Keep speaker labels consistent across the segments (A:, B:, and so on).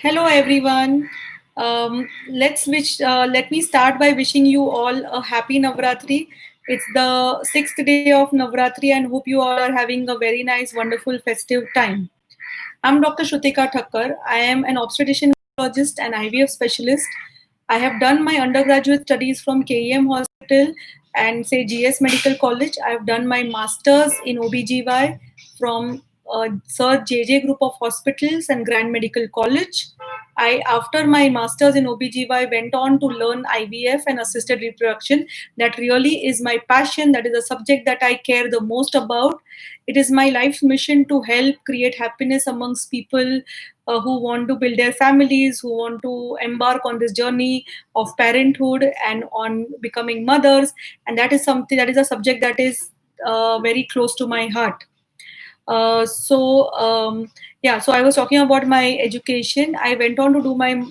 A: Hello everyone. Let me start by wishing you all a happy Navratri. It's the sixth day of Navratri and hope you all are having a very nice, wonderful, festive time. I'm Dr. Shrutika Thakkar. I am an obstetrician gynecologist and IVF specialist. I have done my undergraduate studies from KEM Hospital and say GS Medical College. I have done my masters in OBGY from Sir JJ Group of Hospitals and Grand Medical College. After my masters in OBGY, went on to learn IVF and assisted reproduction. That really is my passion. That is a subject that I care the most about. It is my life's mission to help create happiness amongst people who want to build their families, who want to embark on this journey of parenthood and on becoming mothers. And that is a subject that is very close to my heart. So I was talking about my education. I went on to do my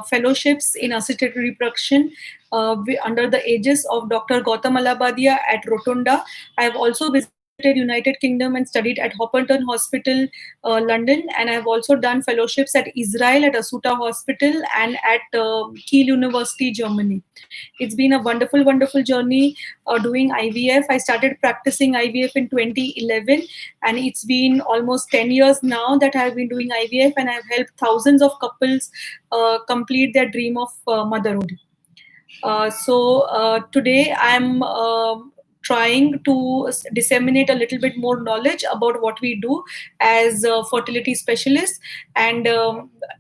A: fellowships in assisted reproduction under the aegis of Dr. Gautam Alabadia at Rotunda. I have also visited United Kingdom and studied at Hopperton Hospital, London, and I have also done fellowships at Israel at Asuta Hospital and at Kiel University, Germany. It's been a wonderful, wonderful journey doing IVF. I started practicing IVF in 2011, and it's been almost 10 years now that I've been doing IVF, and I've helped thousands of couples complete their dream of motherhood. Today I'm trying to disseminate a little bit more knowledge about what we do as fertility specialists. And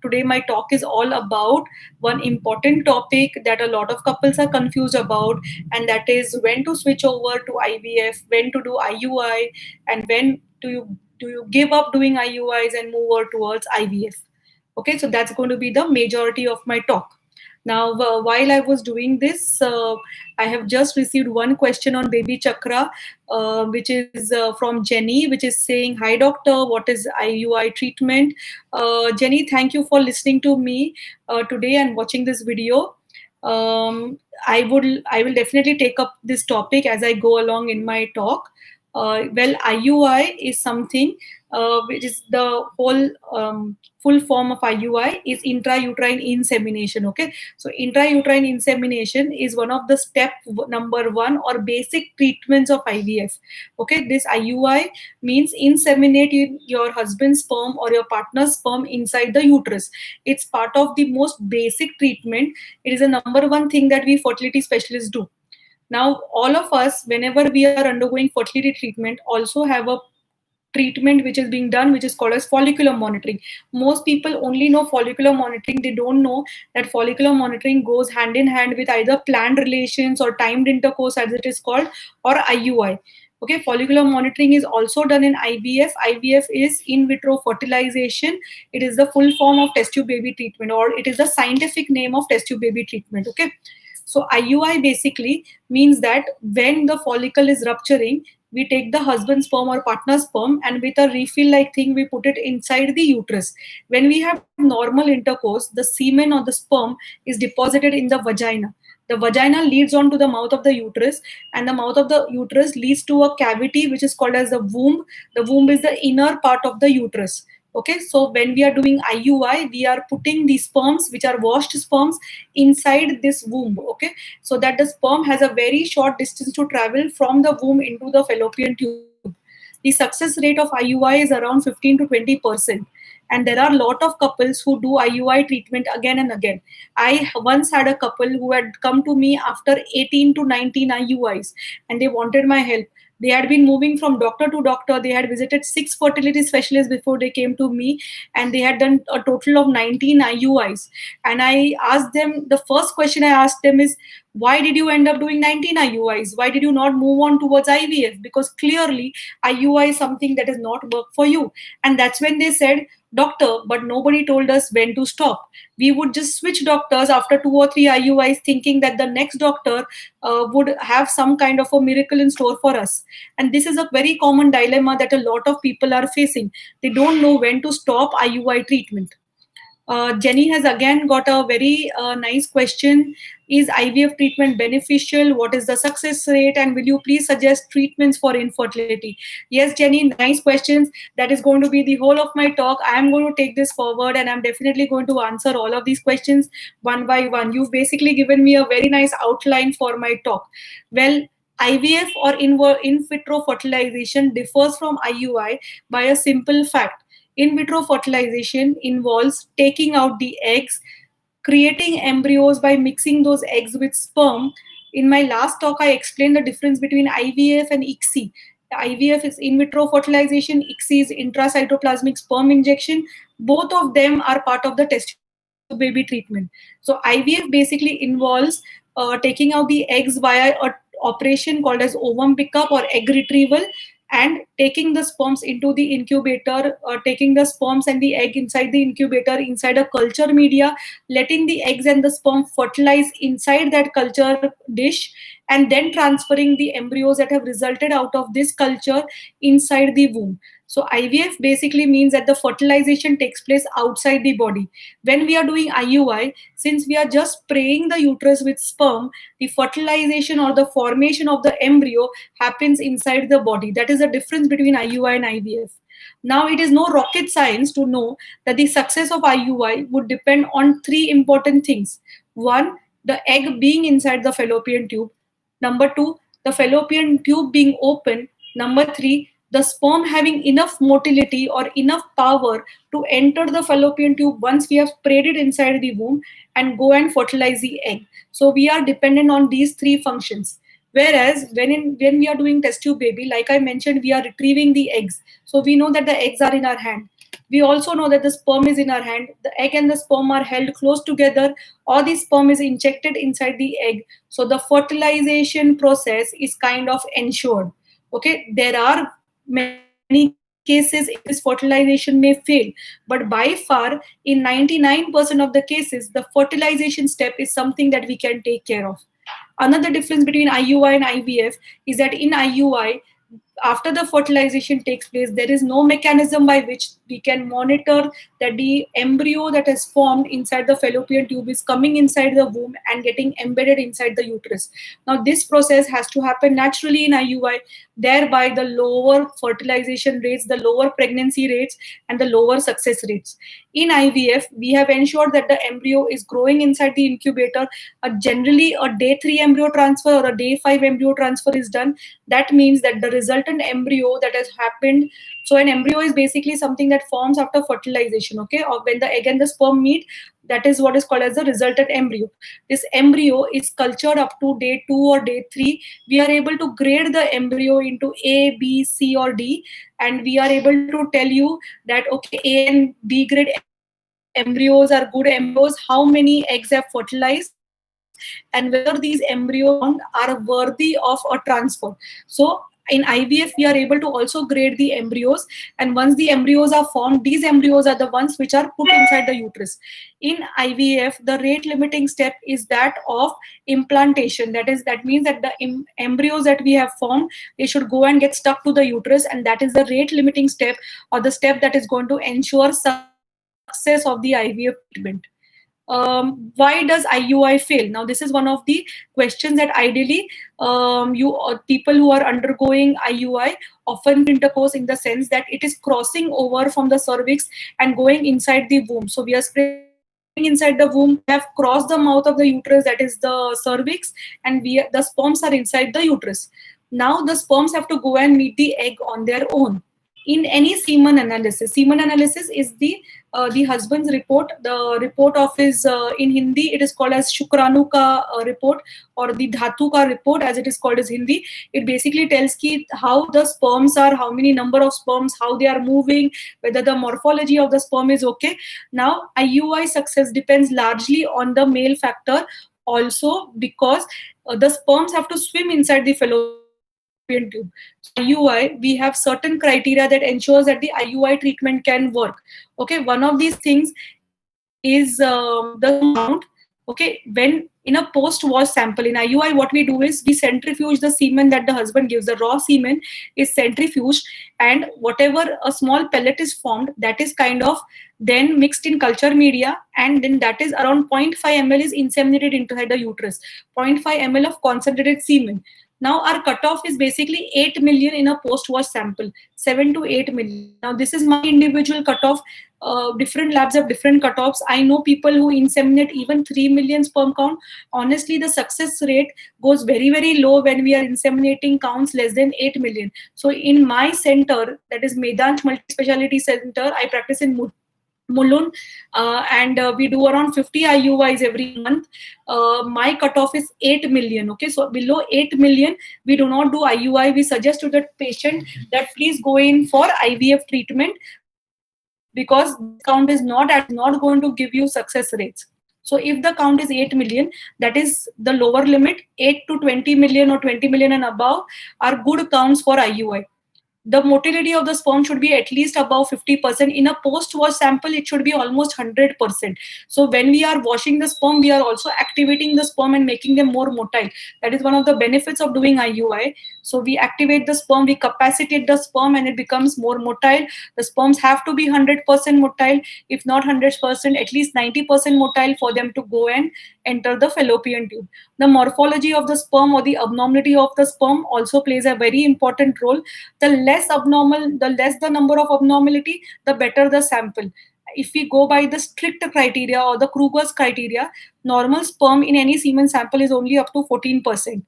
A: today my talk is all about one important topic that a lot of couples are confused about, and that is when to switch over to IVF, when to do IUI, and when do you give up doing IUIs and move over towards IVF. Okay, so that's going to be the majority of my talk. Now, while I was doing this, I have just received one question on BabyChakra, which is from Jenny, which is saying, "Hi doctor, what is Iui treatment?" Jenny, thank you for listening to me today and watching this video. I will definitely take up this topic as I go along in my talk. IUI is something which is the whole full form of IUI is intrauterine insemination. Okay, so intrauterine insemination is one of the step number one or basic treatments of IVF. Okay, this IUI means inseminate your husband's sperm or your partner's sperm inside the uterus. It's part of the most basic treatment. It is a number one thing that we fertility specialists do. Now, all of us, whenever we are undergoing fertility treatment, also have a treatment which is being done, which is called as follicular monitoring. Most people only know follicular monitoring. They don't know that follicular monitoring goes hand in hand with either planned relations or timed intercourse, as it is called, or IUI. Okay, follicular monitoring is also done in IVF. IVF is in vitro fertilization. It is the full form of test tube baby treatment, or it is the scientific name of test tube baby treatment. Okay. So IUI basically means that when the follicle is rupturing, we take the husband's sperm or partner's sperm, and with a refill like thing, we put it inside the uterus. When we have normal intercourse, the semen or the sperm is deposited in the vagina. The vagina leads on to the mouth of the uterus, and the mouth of the uterus leads to a cavity which is called as the womb. The womb is the inner part of the uterus. Okay, so when we are doing IUI, we are putting the sperms, which are washed sperms, inside this womb. Okay, so that the sperm has a very short distance to travel from the womb into the fallopian tube. The success rate of IUI is around 15 to 20%. And there are a lot of couples who do IUI treatment again and again. I once had a couple who had come to me after 18 to 19 IUIs, and they wanted my help. They had been moving from doctor to doctor. They had visited 6 fertility specialists before they came to me, and they had done a total of 19 IUIs. And I asked them, the first question I asked them is, why did you end up doing 19 IUIs? Why did you not move on towards IVF? Because clearly IUI is something that has not worked for you. And that's when they said, doctor, but nobody told us when to stop. We would just switch doctors after 2 or 3 IUIs, thinking that the next doctor would have some kind of a miracle in store for us. And this is a very common dilemma that a lot of people are facing. They don't know when to stop IUI treatment. Jenny has again got a very nice question Is IVF treatment beneficial? What is the success rate? And will you please suggest treatments for infertility? Yes, Jenny, nice questions. That is going to be the whole of my talk. I am going to take this forward and I'm definitely going to answer all of these questions one by one. You've basically given me a very nice outline for my talk. Well, IVF or in vitro fertilization differs from IUI by a simple fact. In vitro fertilization involves taking out the eggs, creating embryos by mixing those eggs with sperm. In my last talk, I explained the difference between IVF and ICSI. IVF is in vitro fertilization, ICSI is intracytoplasmic sperm injection. Both of them are part of the test tube baby treatment. So IVF basically involves taking out the eggs via a operation called as ovum pickup or egg retrieval, and taking the sperms into the incubator, taking the sperms and the egg inside the incubator inside a culture media, letting the eggs and the sperm fertilize inside that culture dish, and then transferring the embryos that have resulted out of this culture inside the womb. So IVF basically means that the fertilization takes place outside the body. When we are doing IUI, since we are just spraying the uterus with sperm, the fertilization or the formation of the embryo happens inside the body. That is the difference between IUI and IVF. Now, it is no rocket science to know that the success of IUI would depend on three important things. One, the egg being inside the fallopian tube. Number two, the fallopian tube being open. Number three, the sperm having enough motility or enough power to enter the fallopian tube once we have sprayed it inside the womb and go and fertilize the egg. So we are dependent on these three functions. Whereas when we are doing test tube baby, like I mentioned, we are retrieving the eggs. So we know that the eggs are in our hand. We also know that the sperm is in our hand. The egg and the sperm are held close together, or the sperm is injected inside the egg. So the fertilization process is kind of ensured. Okay, there are many cases in which this fertilization may fail, but by far, in 99% of the cases, the fertilization step is something that we can take care of. Another difference between IUI and IVF is that in IUI, after the fertilization takes place, there is no mechanism by which we can monitor that the embryo that has formed inside the fallopian tube is coming inside the womb and getting embedded inside the uterus. Now, this process has to happen naturally in IUI, thereby the lower fertilization rates, the lower pregnancy rates, and the lower success rates. In IVF, we have ensured that the embryo is growing inside the incubator. Generally, a day 3 embryo transfer or a day 5 embryo transfer is done. That means that the resultant embryo that has happened, so an embryo is basically something that forms after fertilization, okay, or when the egg and the sperm meet. That is what is called as the resultant embryo. This embryo is cultured up to day 2 or day 3. We are able to grade the embryo into A, B, C, or D, and we are able to tell you that, okay, A and B grade embryos are good embryos, how many eggs have fertilized, and whether these embryos are worthy of a transfer. So in IVF, we are able to also grade the embryos, and once the embryos are formed, these embryos are the ones which are put inside the uterus. In IVF, the rate limiting step is that of implantation. That means that the embryos that we have formed, they should go and get stuck to the uterus, and that is the rate limiting step, or the step that is going to ensure success of the IVF treatment. Why does IUI fail? Now, this is one of the questions that ideally people who are undergoing IUI often intercourse, in the sense that it is crossing over from the cervix and going inside the womb. So we are spraying inside the womb. We have crossed the mouth of the uterus, that is the cervix, and the sperms are inside the uterus. Now the sperms have to go and meet the egg on their own. In any semen analysis is the husband's report. The report of his, in Hindi it is called as Shukranu ka report, or the Dhatu ka report as it is called as Hindi. It basically tells ki how the sperms are, how many number of sperms, how they are moving, whether the morphology of the sperm is okay. Now IUI success depends largely on the male factor also, because the sperms have to swim inside the fallopian tube. So in IUI, we have certain criteria that ensures that the IUI treatment can work. Okay, one of these things is the sperm count. Okay, when in a post-wash sample in IUI, what we do is we centrifuge the semen that the husband gives. The raw semen is centrifuged, and whatever a small pellet is formed, that is kind of then mixed in culture media, and then that is around zero point 0.5 ml is inseminated inside the uterus. 0.5 ml of concentrated semen. Now our cutoff is basically 8 million in a post-wash sample, 7 to 8 million. Now this is my individual cutoff. Different labs have different cutoffs. I know people who inseminate even 3 million sperm count. Honestly, the success rate goes very, very low when we are inseminating counts less than 8 million. So in my center, that is Medansh Multi-Speciality Center, I practice in Mulund, and we do around 50 IUIs every month. My cutoff is 8 million. Okay, so below 8 million, we do not do IUI. We suggest to the patient that please go in for IVF treatment, because this count is not going to give you success rates. So if the count is 8 million, that is the lower limit. 8 to 20 million or 20 million and above are good counts for IUI. The motility of the sperm should be at least above 50%. In a post-wash sample, it should be almost 100%. So when we are washing the sperm, we are also activating the sperm and making them more motile. That is one of the benefits of doing IUI. So we activate the sperm, we capacitate the sperm, and it becomes more motile. The sperms have to be 100% motile, if not 100%, at least 90% motile for them to go and enter the fallopian tube. The morphology of the sperm or the abnormality of the sperm also plays a very important role. The less abnormal, the less the number of abnormality, the better the sample. If we go by the strict criteria or the Kruger's criteria, normal sperm in any semen sample is only up to 14%.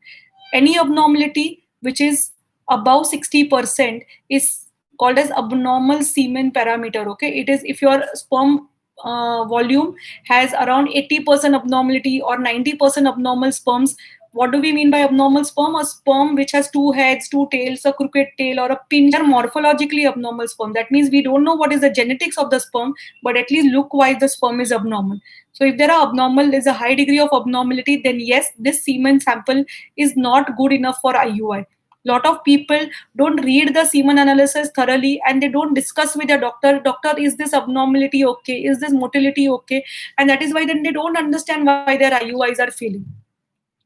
A: Any abnormality which is above 60% is called as abnormal semen parameter. Okay, it is if your sperm volume has around 80% abnormality or 90% abnormal sperms. What do we mean by abnormal sperm? A sperm which has two heads, two tails, a crooked tail, or a pin. They are morphologically abnormal sperm. That means we don't know what is the genetics of the sperm, but at least look-wise the sperm is abnormal. So if there are abnormal, there's a high degree of abnormality, then yes, this semen sample is not good enough for IUI. Lot of people don't read the semen analysis thoroughly, and they don't discuss with their doctor, is this abnormality okay, is this motility okay, and that is why then they don't understand why their IUIs are failing.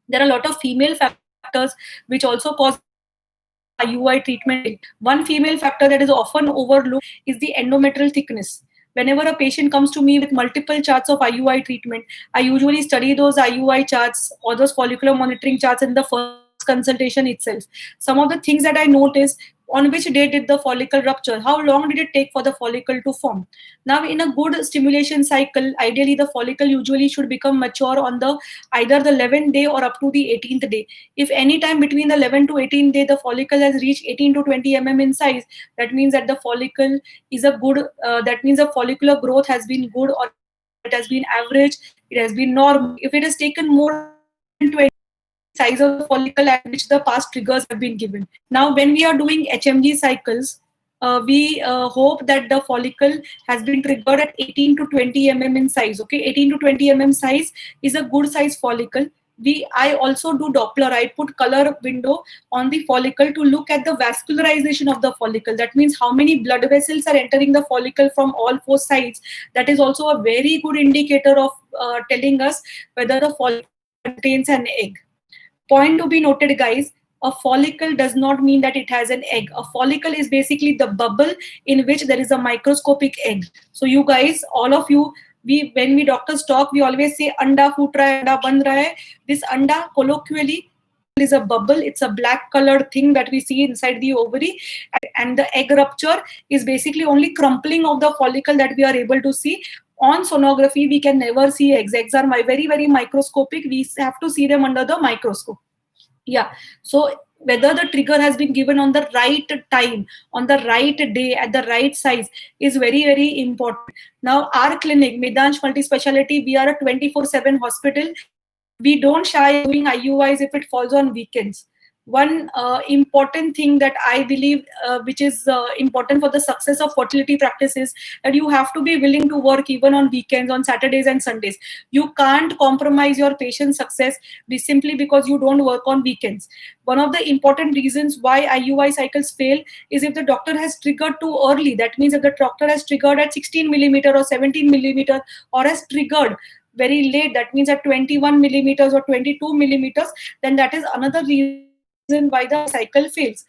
A: There are a lot of female factors which also cause IUI treatment. One female factor that is often overlooked is the endometrial thickness. Whenever a patient comes to me with multiple charts of IUI treatment, I usually study those IUI charts or those follicular monitoring charts in the first consultation itself. Some of the things that I note is, on which day did the follicle rupture? How long did it take for the follicle to form? Now, in a good stimulation cycle, ideally the follicle usually should become mature on the either the 11th day or up to the 18th day. If any time between the 11th to 18th day the follicle has reached 18 to 20 in size, that means that the follicle is a good. That means the follicular growth has been good, or it has been average. It has been normal. If it has taken more than 20, size of the follicle at which the past triggers have been given. Now, when we are doing HMG cycles, we hope that the follicle has been triggered at 18 to 20 in size. Okay, 18 to 20 size is a good size follicle. I also do Doppler. I put color window on the follicle to look at the vascularization of the follicle. That means how many blood vessels are entering the follicle from all four sides. That is also a very good indicator of telling us whether the follicle contains an egg. Point to be noted, guys, a follicle does not mean that it has an egg. A follicle is basically the bubble in which there is a microscopic egg. So you guys, all of you, when we doctors talk, we always say anda फूट रहा है, anda बन रहा है. This anda colloquially is a bubble. It's a black colored thing that we see inside the ovary, and the egg rupture is basically only crumpling of the follicle that we are able to see. On sonography, we can never see eggs. Eggs are very, very microscopic. We have to see them under the microscope. Yeah. So whether the trigger has been given on the right time, on the right day, at the right size is very, very important. Now, our clinic, Medansh Multi-Speciality, we are a 24/7 hospital. We don't shy doing IUIs if it falls on weekends. One important thing that I believe which is important for the success of fertility practice is that you have to be willing to work even on weekends, on Saturdays and Sundays. You can't compromise your patient success simply because you don't work on weekends. One of the important reasons why IUI cycles fail is if the doctor has triggered too early. That means if the doctor has triggered at 16 millimeter or 17 millimeter, or has triggered very late, that means at 21 millimeters or 22 millimeters, then that is another reason why the cycle fails.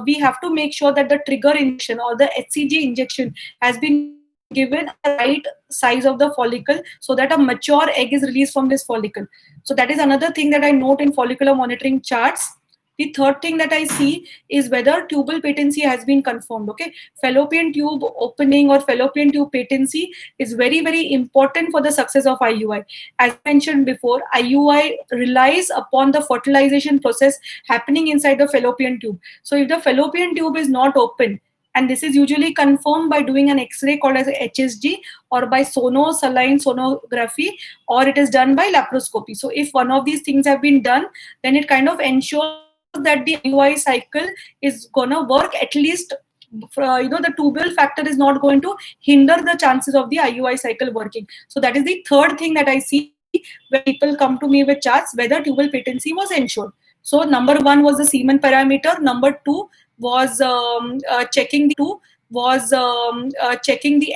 A: We have to make sure that the trigger injection or the Hcg injection has been given at the right size of the follicle, so that a mature egg is released from this follicle. So that is another thing that I note in follicular monitoring charts. The third thing that I see is whether tubal patency has been confirmed. Okay, fallopian tube opening or fallopian tube patency is very, very important for the success of IUI. As I mentioned before, IUI relies upon the fertilization process happening inside the fallopian tube. So if the fallopian tube is not open, and this is usually confirmed by doing an X-ray called as Hsg, or by saline sonography, or it is done by laparoscopy. So if one of these things have been done, then it kind of ensures that the IUI cycle is gonna work at least. The tubal factor is not going to hinder the chances of the IUI cycle working. So that is the third thing that I see when people come to me with charts, whether tubal patency was ensured. So number one was the semen parameter. Number two was checking the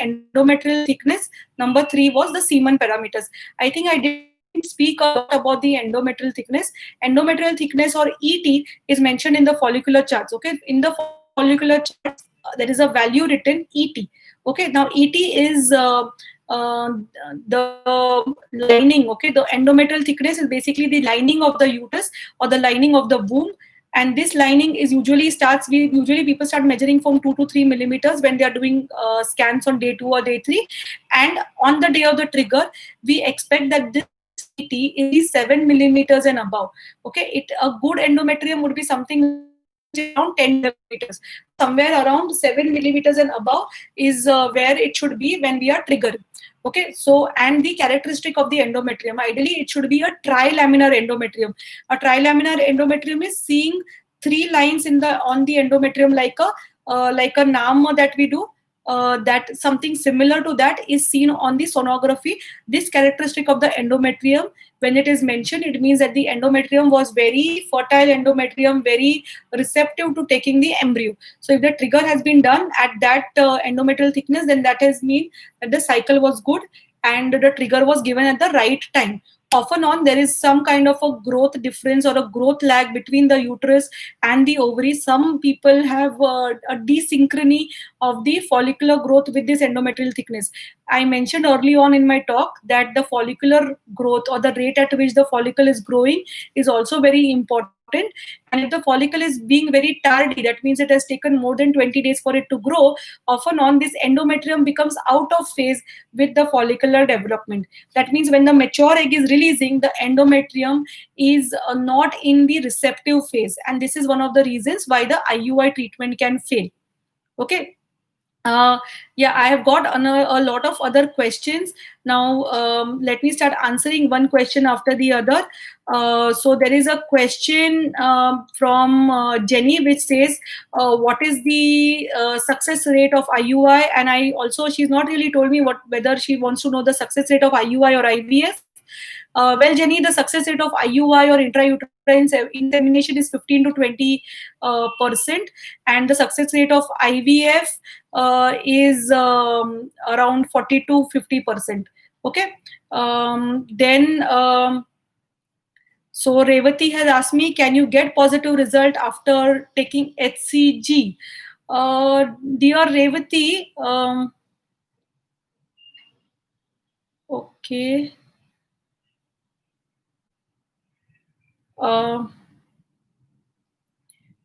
A: endometrial thickness. Number three was the semen parameters. I think I didn't speak a lot about the endometrial thickness. Endometrial thickness, or ET, is mentioned in the follicular charts. Okay, in the follicular charts, there is a value written ET. Okay, now ET is the lining. Okay, the endometrial thickness is basically the lining of the uterus or the lining of the womb. And this lining is usually people start measuring from 2 to 3 millimeters when they are doing scans on day 2 or day 3. And on the day of the trigger, we expect that this ET is 7 millimeters and above. Okay, a good endometrium would be something around 10 millimeters. Somewhere around 7 millimeters and above is where it should be when we are triggering. Okay, so, and the characteristic of the endometrium, ideally it should be a trilaminar endometrium. A trilaminar endometrium is seeing 3 lines on the endometrium, like a nama that we do. That something similar to that is seen on the sonography. This characteristic of the endometrium, when it is mentioned, it means that the endometrium was very fertile endometrium, very receptive to taking the embryo. So if the trigger has been done at that endometrial thickness, then that has mean that the cycle was good and the trigger was given at the right time. Often on, there is some kind of a growth difference or a growth lag between the uterus and the ovary. Some people have a desynchrony of the follicular growth with this endometrial thickness. I mentioned early on in my talk that the follicular growth, or the rate at which the follicle is growing, is also very important. And if the follicle is being very tardy, that means it has taken more than 20 days for it to grow. Often on, this endometrium becomes out of phase with the follicular development. That means when the mature egg is releasing, the endometrium is not in the receptive phase. And this is one of the reasons why the IUI treatment can fail. Okay. Yeah, I have got a lot of other questions. Now, let me start answering one question after the other. So there is a question from Jenny, which says, what is the success rate of IUI? And she's not really told me whether she wants to know the success rate of IUI or IVF. Well, Jenny, the success rate of IUI or intrauterine insemination is 15 to 20%, and the success rate of IVF is around 40 to 50%. Okay. So Revati has asked me, can you get positive result after taking Hcg? Dear Revati, okay.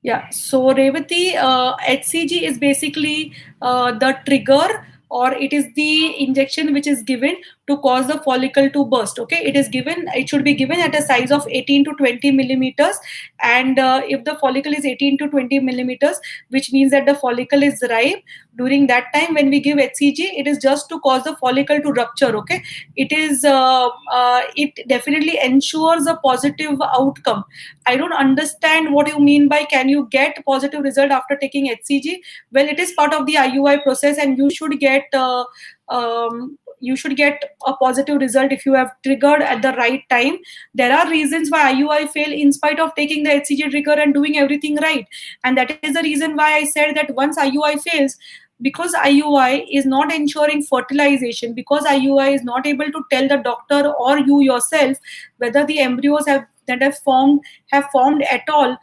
A: Yeah, so Revati, Hcg is basically the trigger, or it is the injection which is given to cause the follicle to burst. Okay, it should be given at a size of 18 to 20 millimeters. And if the follicle is 18 to 20 millimeters, which means that the follicle is ripe, during that time when we give Hcg, it is just to cause the follicle to rupture. Okay, it definitely ensures a positive outcome. I don't understand what you mean by can you get positive result after taking Hcg. Well, it is part of the IUI process, and you should get a positive result if you have triggered at the right time. There are reasons why IUI fail in spite of taking the Hcg trigger and doing everything right, and that is the reason why I said that once IUI fails, because IUI is not ensuring fertilization, because IUI is not able to tell the doctor or you yourself whether the embryos have formed at all,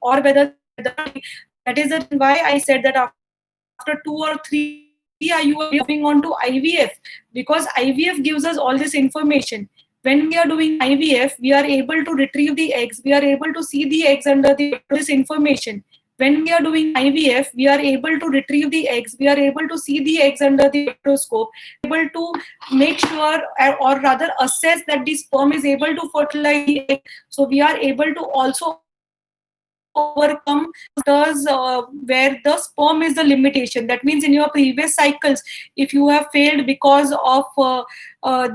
A: or whether they are developing. That is the reason why I said that after 2 or 3 IUI, we are moving on to IVF, because IVF gives us all this information. When we are doing IVF, we are able to retrieve the eggs, we are able to see the eggs under the information. When we are doing IVF, we are able to retrieve the eggs, we are able to see the eggs under the microscope, able to make sure, or rather assess, that the sperm is able to fertilize the egg. So we are able to also overcome does where the sperm is the limitation. That means in your previous cycles, if you have failed because of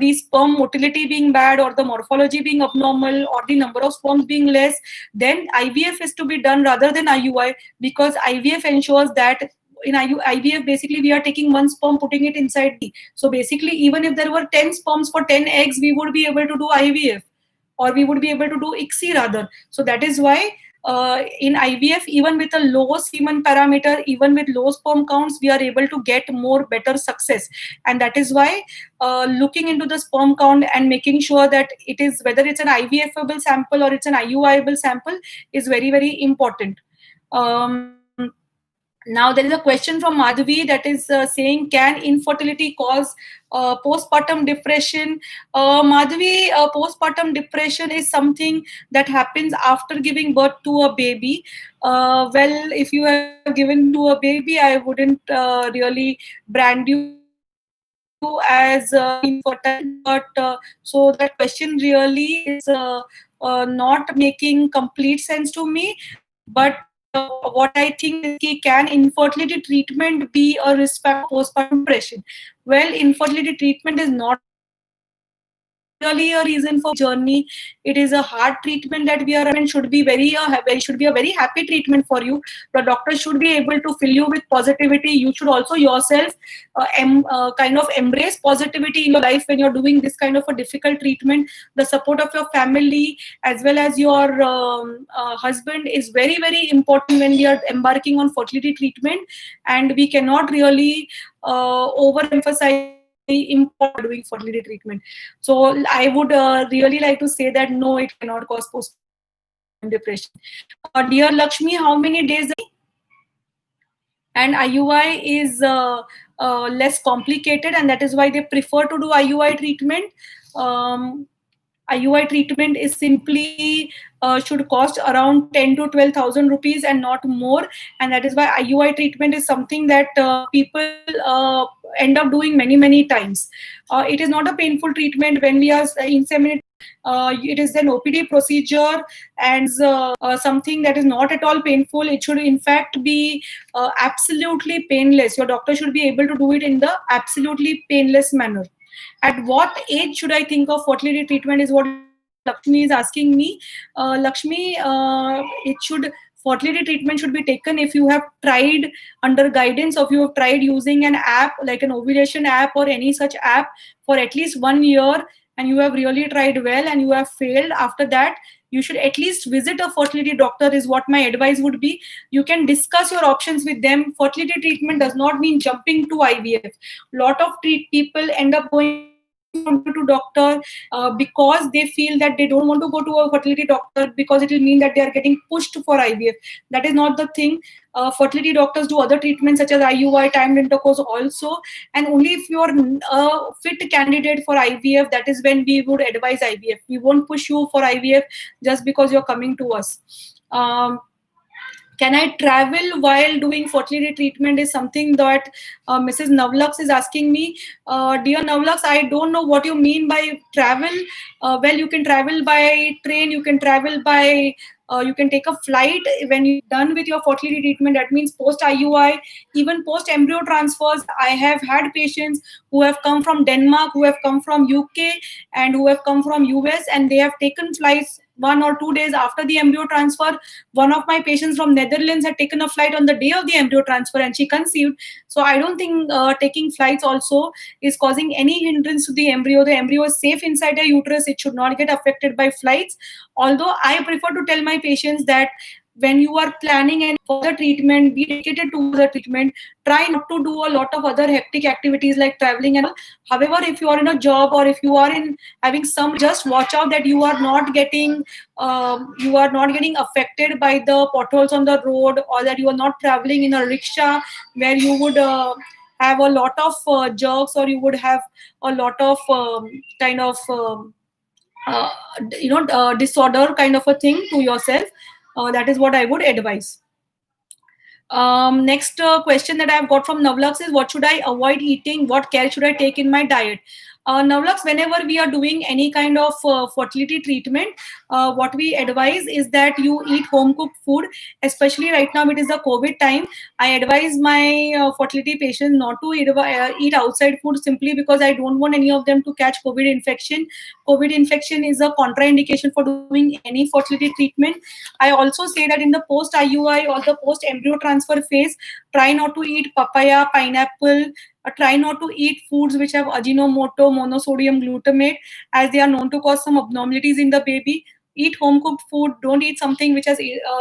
A: the sperm motility being bad, or the morphology being abnormal, or the number of sperms being less, then IVF is to be done rather than IUI, because IVF ensures that in IVF, basically we are taking one sperm, putting it inside the. So basically, even if there were 10 sperms for 10 eggs, we would be able to do IVF, or we would be able to do ICSI rather. So that is why in IVF, even with a low semen parameter, even with low sperm counts, we are able to get more better success. And that is why looking into the sperm count and making sure that it is, whether it's an IVF-able sample or it's an IUI-able sample, is very, very important. Now there is a question from Madhavi that is saying, can infertility cause postpartum depression? Madhavi, postpartum depression is something that happens after giving birth to a baby. Well, if you have given birth to a baby, I wouldn't really brand you as infertile. But so that question really is not making complete sense to me. But what I think is, can infertility treatment be a risk factor for postpartum depression? Well, infertility treatment is not really a reason for journey. It is a hard treatment that we are should be should be a very happy treatment for you. The doctor should be able to fill you with positivity. You should also yourself kind of embrace positivity in your life when you're doing this kind of a difficult treatment. The support of your family as well as your husband is very, very important when we are embarking on fertility treatment, and we cannot really overemphasize the importance of doing fertility treatment. So I would really like to say that no, it cannot cause postpartum depression. Dear Lakshmi, how many days? And IUI is less complicated, and that is why they prefer to do IUI treatment. IUI treatment is simply should cost around 10 to 12,000 rupees and not more, and that is why IUI treatment is something that people end up doing many times. It is not a painful treatment when we are inseminating. It is an OPD procedure, and something that is not at all painful. It should in fact be absolutely painless. Your doctor should be able to do it in the absolutely painless manner. At what age should I think of fertility treatment is what Lakshmi is asking me. Lakshmi, fertility treatment should be taken if you have tried under guidance, or if you have tried using an app like an ovulation app or any such app for at least 1 year, and you have really tried well and you have failed. After that, you should at least visit a fertility doctor, is what my advice would be. You can discuss your options with them. Fertility treatment does not mean jumping to IVF. Lot of people end up going from to doctor because they feel that they don't want to go to a fertility doctor because it will mean that they are getting pushed for IVF. That is not the thing. Fertility doctors do other treatments such as IUI, timed intercourse also, and only if you are a fit candidate for IVF, that is when we would advise IVF. We won't push you for IVF just because you're coming to us. Can I travel while doing fertility treatment is something that Mrs. Navlux is asking me. Dear Navlux, I don't know what you mean by travel. Well, you can travel by train, you can travel by, you can take a flight when you're done with your fertility treatment. That means post IUI, even post embryo transfers. I have had patients who have come from Denmark, who have come from UK, and who have come from US, and they have taken flights 1 or 2 days after the embryo transfer. One of my patients from Netherlands had taken a flight on the day of the embryo transfer and she conceived. So I don't think taking flights also is causing any hindrance to the embryo. The embryo is safe inside the uterus. It should not get affected by flights. Although I prefer to tell my patients that when you are planning and for the treatment, be dedicated towards the treatment. Try not to do a lot of other hectic activities like traveling and all. However, if you are in a job or if you are in having some, just watch out that you are not getting affected by the potholes on the road, or that you are not traveling in a rickshaw where you would have a lot of jerks, or you would have a lot of kind of uh, disorder kind of a thing to yourself. That is what I would advise. Next question that I've got from Navlux is, what should I avoid eating? What care should I take in my diet? Navlux, whenever we are doing any kind of fertility treatment, what we advise is that you eat home cooked food. Especially right now, it is the COVID time. I advise my fertility patients not to eat outside food, simply because I don't want any of them to catch COVID infection. COVID infection is a contraindication for doing any fertility treatment. I also say that in the post IUI or the post embryo transfer phase, try not to eat papaya, pineapple. Try not to eat foods which have Ajinomoto, monosodium glutamate, as they are known to cause some abnormalities in the baby. Eat home cooked food. Don't eat something which has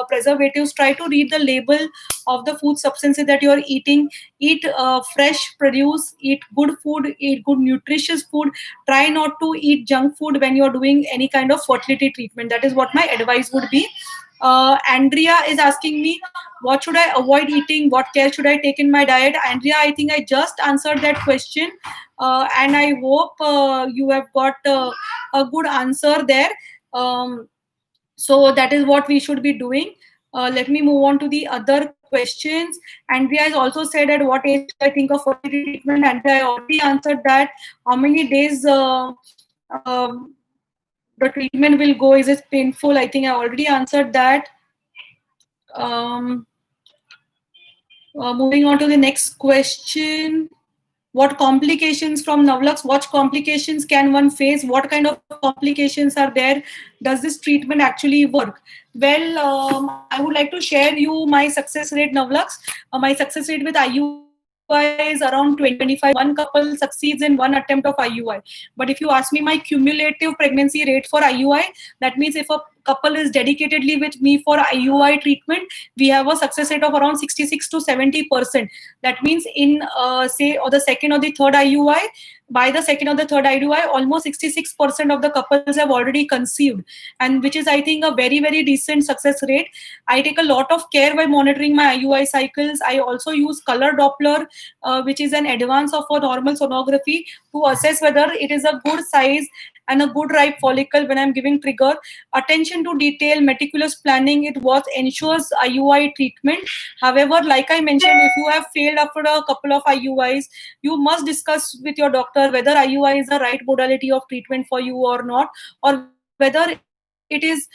A: preservatives. Try to read the label of the food substances that you are eating. Eat fresh produce. Eat good food. Eat good nutritious food. Try not to eat junk food when you are doing any kind of fertility treatment. That is what my advice would be. Andrea is asking me, what should I avoid eating? What care should I take in my diet? Andrea, I think I just answered that question, and I hope you have got a good answer there. So that is what we should be doing. Let me move on to the other questions. Andrea has also said, at what age should I think of fertility treatment? Andrea, I already answered that. How many days the treatment will go? Is it painful? I think I already answered that. Um, Moving on to the next question. What complications from Navlux? What complications can one face? What kind of complications are there? Does this treatment actually work? Well, I would like to share you my success rate, Navlux. My success rate with IUI is around 20-25%. One couple succeeds in one attempt of IUI. But if you ask me my cumulative pregnancy rate for IUI, that means if a couple is dedicatedly with me for IUI treatment, we have a success rate of around 66 to 70%. That means in say, or the second or the third IUI, by the second or the third IUI, almost 66% of the couples have already conceived, and which is, I think, a very, very decent success rate. I take a lot of care by monitoring my IUI cycles. I also use color Doppler, which is an advance of a normal sonography, to assess whether it is a good size and a good ripe follicle when I'm giving trigger. Attention to detail, meticulous planning, it what ensures IUI treatment. However, like I mentioned, if you have failed after a couple of IUIs, you must discuss with your doctor whether IUI is the right modality of treatment for you or not, or whether it is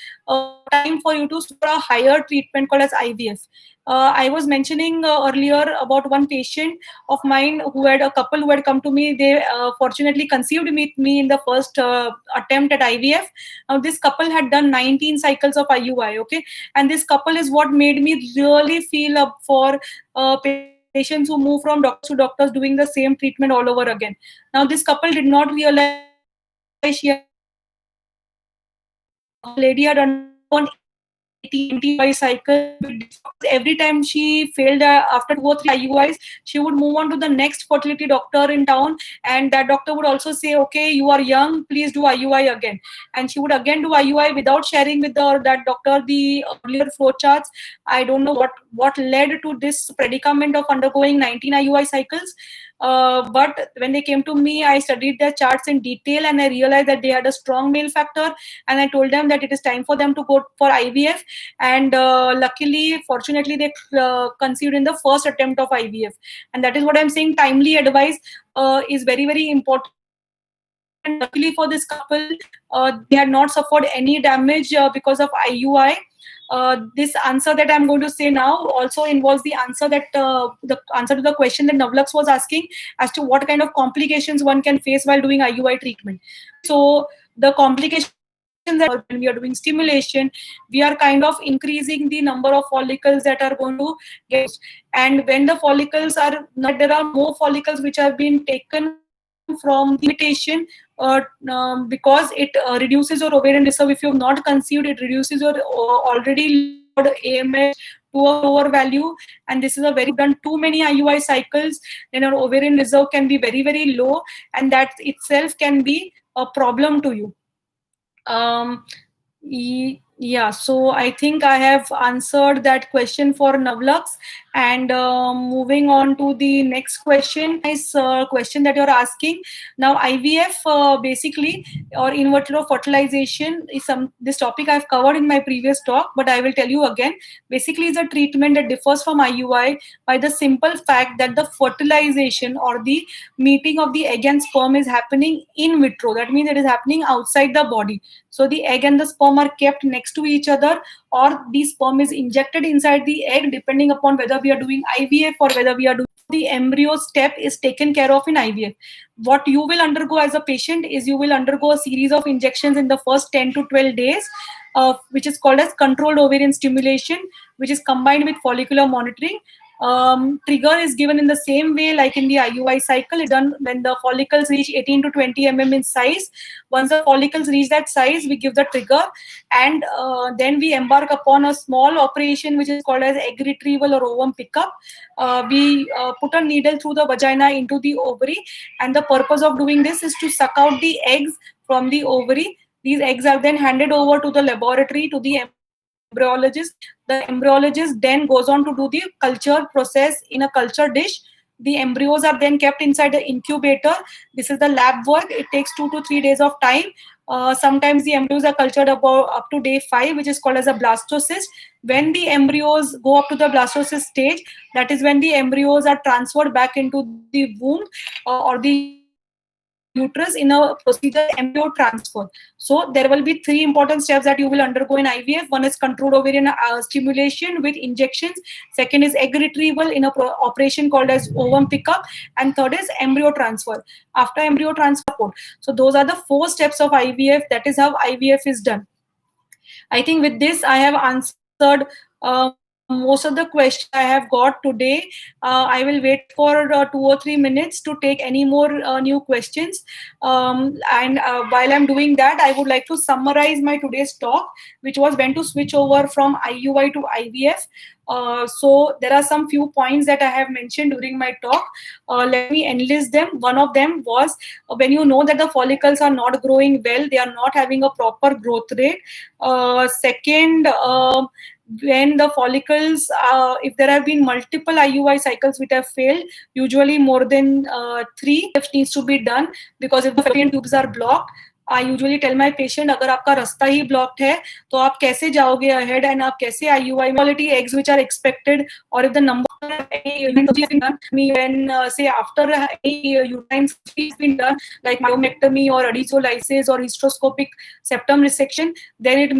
A: time for you to explore a higher treatment called as IVF. I was mentioning earlier about one patient of mine who had a couple who had come to me. They fortunately conceived with me in the first attempt at IVF. Now, this couple had done 19 cycles of IUI, okay? And this couple is what made me really feel up for patients who move from doctors to doctors doing the same treatment all over again. Now, this couple did not realize she had done 19 IUI cycles. The lady had undergone 18 IUI cycles with different, because every time she failed after 2 or 3 IUIs, she would move on to the next fertility doctor in town, and that doctor would also say, okay, you are young, please do IUI again. And she would again do IUI without sharing with that doctor the earlier flow charts. I don't know what led to this predicament of undergoing 19 IUI cycles. But when they came to me, I studied their charts in detail, and I realized that they had a strong male factor. And I told them that it is time for them to go for IVF. And luckily, fortunately, they conceived in the first attempt of IVF. And that is what I'm saying. Timely advice is very, very important. And luckily for this couple, they had not suffered any damage because of IUI. This answer that I'm going to say now also involves the answer to the question that Navlux was asking, as to what kind of complications one can face while doing IUI treatment. So the complications that when we are doing stimulation, we are kind of increasing the number of follicles that are going to get. And when the follicles are not, there are more follicles which have been taken from the limitation, because it reduces your ovarian reserve. If you have not conceived, it reduces your already AMH to a lower value, and this is a very done too many IUI cycles, then your ovarian reserve can be very, very low, and that itself can be a problem to you. Yeah, so I think I have answered that question for Navlux. And moving on to the next question, nice question that you're asking. Now, IVF basically, or in vitro fertilization, is this topic I've covered in my previous talk, but I will tell you again. Basically, it's a treatment that differs from IUI by the simple fact that the fertilization or the meeting of the egg and sperm is happening in vitro. That means it is happening outside the body. So the egg and the sperm are kept next to each other, or the sperm is injected inside the egg, depending upon whether we are doing IVF or whether we are doing the embryo step is taken care of in IVF. What you will undergo as a patient is you will undergo a series of injections in the first 10 to 12 days, which is called as controlled ovarian stimulation, which is combined with follicular monitoring. Trigger is given in the same way like in the IUI cycle. It's done when the follicles reach 18 to 20 mm in size. Once the follicles reach that size, we give the trigger, and then we embark upon a small operation which is called as egg retrieval or ovum pickup. We put a needle through the vagina into the ovary, and the purpose of doing this is to suck out the eggs from the ovary. These eggs are then handed over to the laboratory, to the embryologist. The embryologist then goes on to do the culture process in a culture dish. The embryos are then kept inside the incubator. This is the lab work. It takes 2 to 3 days of time. Sometimes the embryos are cultured about up to day 5, which is called as a blastocyst. When the embryos go up to the blastocyst stage, that is when the embryos are transferred back into the womb or the uterus in a procedure embryo transfer. So there will be 3 important steps that you will undergo in IVF. One is controlled ovarian stimulation with injections. Second is egg retrieval in a operation called as ovum pickup, and third is embryo transfer. After embryo transfer, support. So those are the 4 steps of IVF. That is how IVF is done. I think with this, I have answered most of the questions I have got today. I will wait for 2 or 3 minutes to take any more new questions. And while I'm doing that, I would like to summarize my today's talk, which was when to switch over from IUI to IVF. So there are some few points that I have mentioned during my talk. Let me enlist them. One of them was when you know that the follicles are not growing well, they are not having a proper growth rate. Second, when the follicles, if there have been multiple IUI cycles which have failed, usually more than 3, it needs to be done, because if the fallopian tubes are blocked, I usually tell my patient, अगर आपका रास्ता ही blocked है, तो आप कैसे जाओगे ahead and आप कैसे IUI quality eggs which are expected, or if the number of when say after any uterine surgery has been done, like myomectomy or adizolasis or hysteroscopic septum resection, then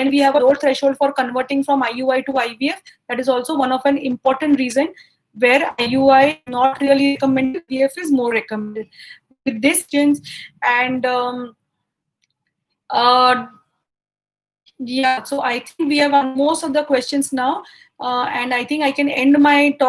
A: we have a lower threshold for converting from IUI to IVF. That is also one of an important reason where IUI is not really recommended, IVF is more recommended. With this, and yeah, so I think we have answered most of the questions now, and I think I can end my talk